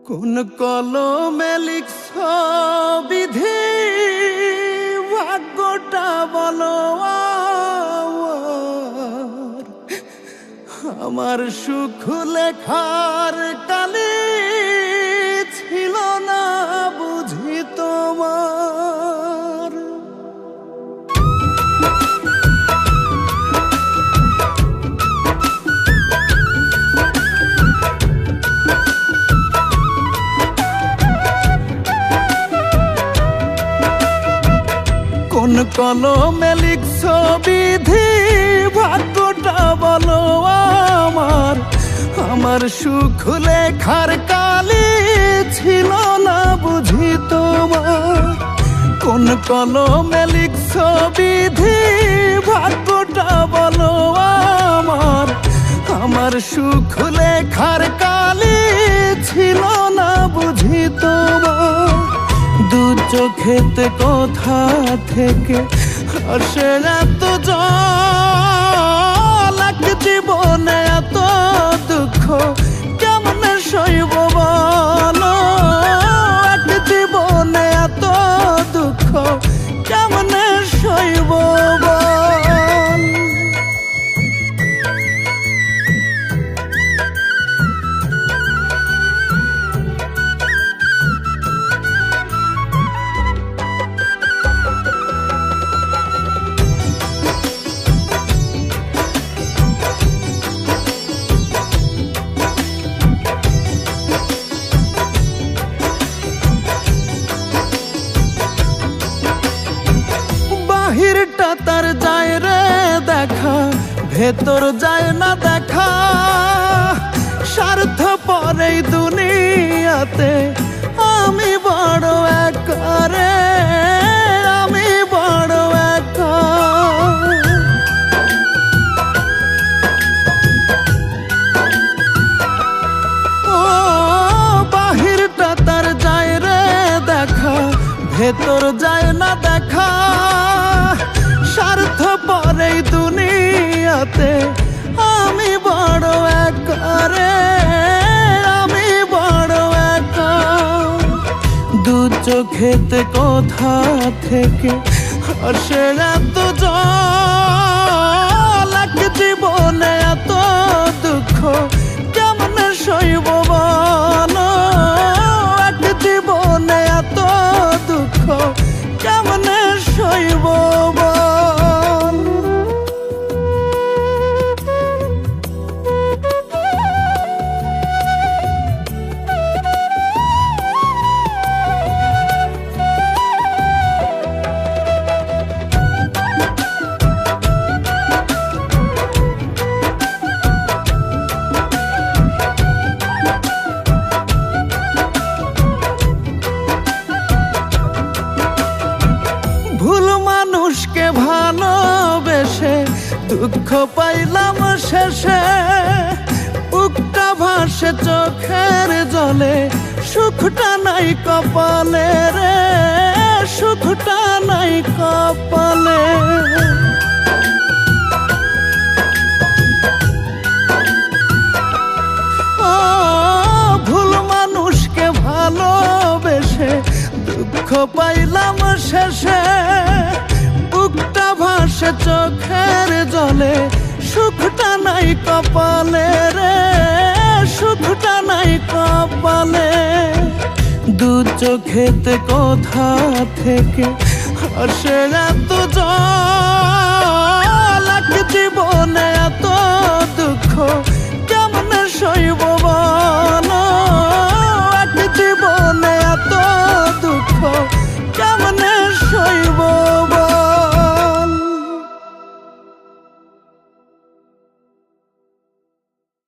কোন কলমে লিখছ বিধি, ভাগ্যটা বলো আমার সুখ লেখার কালে ছিল না বুঝি তোমার। কোন কলমে লিখছ বিধি, ভাগ্যটা বলো আমার সুখ লেখার কালে ছিল না বুঝি তোমার। কোন কলমে লিখছ বিধি, ভাগ্যটা বলো আমার সুখ লেখার কালে ছিল না বুঝি তোমার। দু চোখেতে কোথা থেকে আসে এত জল, এক জীবনে এত দুঃখ কেমনে সইব বলো, এক জীবনে এত দুঃখ কেমনে সইব বল। বাহিরটা তার যায় রে দেখা, ভেতর যায় না দেখা। স্বার্থপর এই দুনিয়াতে আমি বড় একা রে, আমি বড় একা। ও বাহিরটা তার যায় রে দেখা, ভেতর যায় না দেখা। স্বার্থপর এই দুনিয়াতে আমি বড় একা রে, আমি বড় একা। দু চোখেতে কোথা থেকে আসে এত জল, এক জীবনে এত দুঃখ কেমনে সইব বলো, এক জীবনে এত দুঃখ কেমনে সইব বল। ভুল মানুষকে ভালোবেসে দুঃখ পাইলাম শেষে, বুকটা ভাসে চোখের জলে, সুখটা নাই কপালে রে, সুখটা নাই কপালে। ও ভুল মানুষকে ভালোবেসে দুঃখ পাইলাম শেষে, বুকটা ভাসে চোখের জলে, সুখটা নাই কপালে রে, সুখটা নাই কপালে। দু চোখেতে কোথা থেকে আসে এত জল,